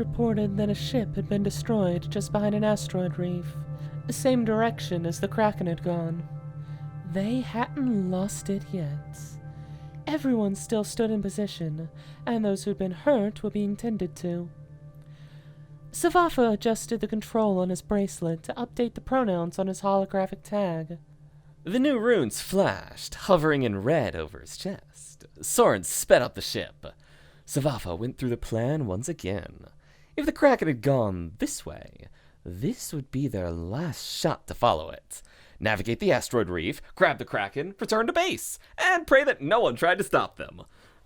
reported that a ship had been destroyed just behind an asteroid reef, the same direction as the kraken had gone. They hadn't lost it yet. Everyone still stood in position, and those who'd been hurt were being tended to. Svafa adjusted the control on his bracelet to update the pronouns on his holographic tag. The new runes flashed, hovering in red over his chest. Soren sped up the ship. Svafa went through the plan once again. If the kraken had gone this way, this would be their last shot to follow it. Navigate the asteroid reef, grab the kraken, return to base, and pray that no one tried to stop them.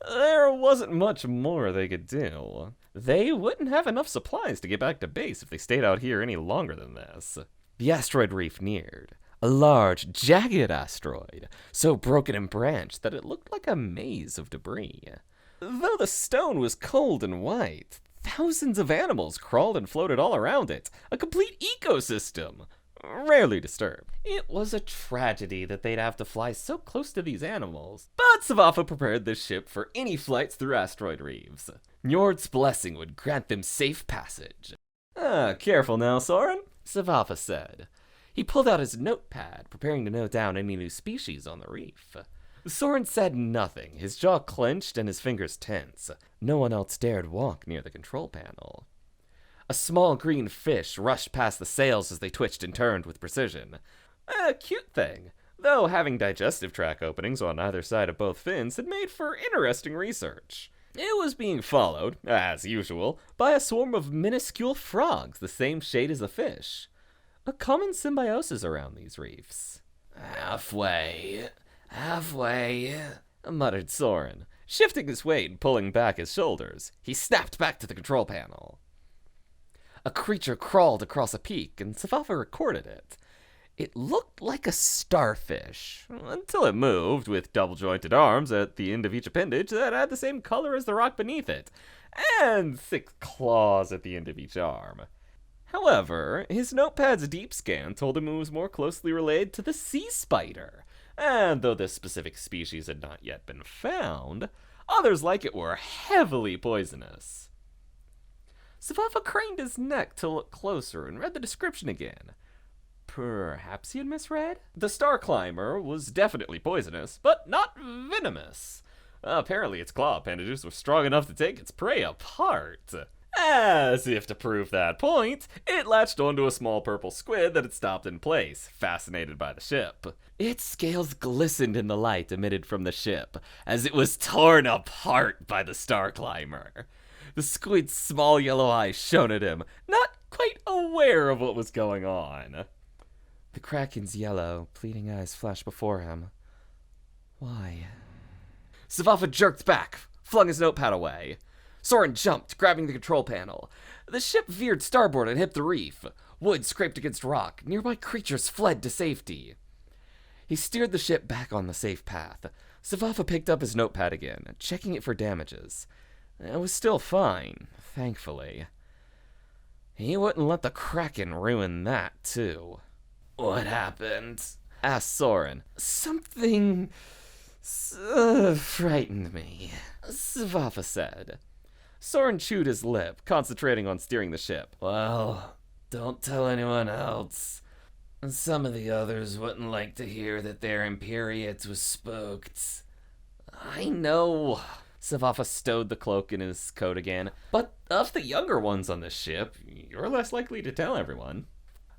There wasn't much more they could do. They wouldn't have enough supplies to get back to base if they stayed out here any longer than this. The asteroid reef neared. A large, jagged asteroid, so broken and branched that it looked like a maze of debris. Though the stone was cold and white, thousands of animals crawled and floated all around it, a complete ecosystem, rarely disturbed. It was a tragedy that they'd have to fly so close to these animals, but Svafa prepared this ship for any flights through asteroid reefs. Njord's blessing would grant them safe passage. Careful now, Soren, Svafa said. He pulled out his notepad, preparing to note down any new species on the reef. Soren said nothing, his jaw clenched and his fingers tense. No one else dared walk near the control panel. A small green fish rushed past the sails as they twitched and turned with precision. A cute thing, though having digestive tract openings on either side of both fins had made for interesting research. It was being followed, as usual, by a swarm of minuscule frogs the same shade as the fish. A common symbiosis around these reefs. Halfway, muttered Soren, shifting his weight and pulling back his shoulders. He snapped back to the control panel. A creature crawled across a peak, and Svafa recorded it. It looked like a starfish, until it moved, with double-jointed arms at the end of each appendage that had the same color as the rock beneath it, and 6 claws at the end of each arm. However, his notepad's deep scan told him it was more closely related to the sea spider, and though this specific species had not yet been found, others like it were heavily poisonous. Svafa craned his neck to look closer and read the description again. Perhaps he had misread? The star climber was definitely poisonous, but not venomous. Apparently its claw appendages were strong enough to take its prey apart. As if to prove that point, it latched onto a small purple squid that had stopped in place, fascinated by the ship. Its scales glistened in the light emitted from the ship, as it was torn apart by the star climber. The squid's small yellow eyes shone at him, not quite aware of what was going on. The kraken's yellow, pleading eyes flashed before him. Why? Svafa jerked back, flung his notepad away. Soren jumped, grabbing the control panel. The ship veered starboard and hit the reef. Wood scraped against rock. Nearby creatures fled to safety. He steered the ship back on the safe path. Svafa picked up his notepad again, checking it for damages. It was still fine, thankfully. He wouldn't let the kraken ruin that, too. What happened? Asked Soren. Something frightened me, Svafa said. Soren chewed his lip, concentrating on steering the ship. Well, don't tell anyone else. Some of the others wouldn't like to hear that their Imperiate was spooked. I know. Svafa stowed the cloak in his coat again. But of the younger ones on this ship, you're less likely to tell everyone.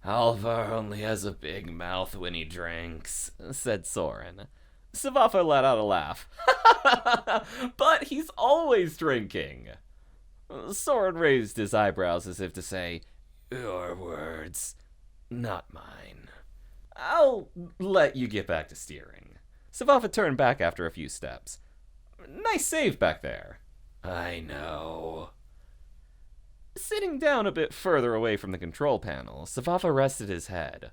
Alvar only has a big mouth when he drinks, said Soren. Svafa let out a laugh. But he's always drinking. Soren raised his eyebrows as if to say, your words, not mine. I'll let you get back to steering. Svafa turned back after a few steps. Nice save back there. I know. Sitting down a bit further away from the control panel, Svafa rested his head.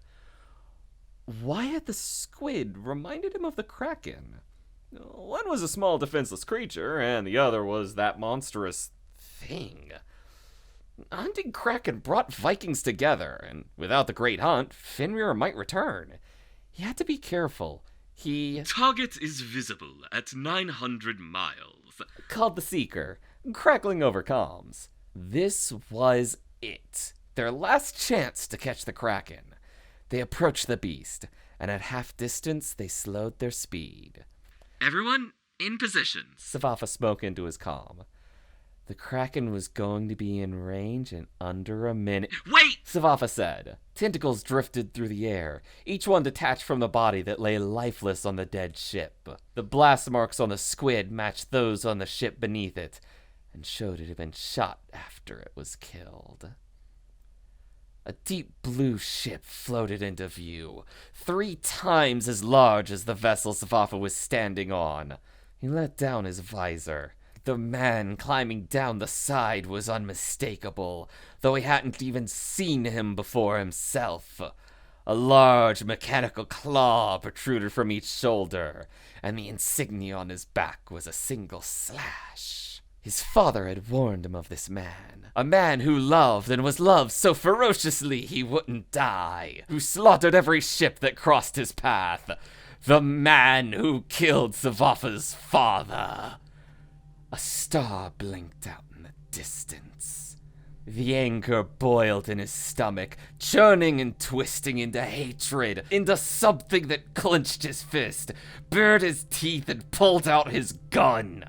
Why had the squid reminded him of the kraken? One was a small defenseless creature, and the other was that monstrous thing. Hunting kraken brought Vikings together, and without the great hunt, Fenrir might return. He had to be careful. Target is visible at 900 miles, called the Seeker, crackling over comms. This was it. Their last chance to catch the kraken. They approached the beast, and at half distance they slowed their speed. Everyone, in positions. Svafa spoke into his comm. The kraken was going to be in range in under a minute. Wait! Svafa said. Tentacles drifted through the air, each one detached from the body that lay lifeless on the dead ship. The blast marks on the squid matched those on the ship beneath it, and showed it had been shot after it was killed. A deep blue ship floated into view, 3 times as large as the vessel Svafa was standing on. He let down his visor. The man climbing down the side was unmistakable, though he hadn't even seen him before himself. A large mechanical claw protruded from each shoulder, and the insignia on his back was a single slash. His father had warned him of this man. A man who loved and was loved so ferociously he wouldn't die. Who slaughtered every ship that crossed his path. The man who killed Svafa's father. A star blinked out in the distance. The anger boiled in his stomach, churning and twisting into hatred, into something that clenched his fist, bared his teeth, and pulled out his gun.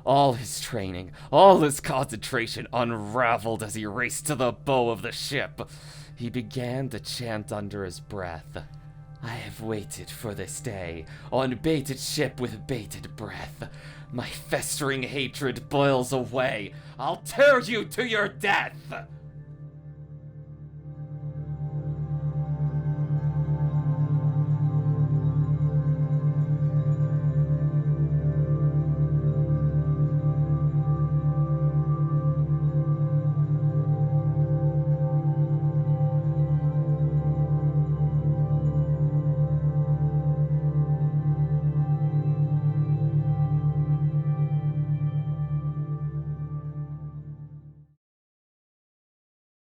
All his training, all his concentration unraveled as he raced to the bow of the ship. He began to chant under his breath. I have waited for this day, on baited ship with bated breath. My festering hatred boils away. I'll tear you to your death!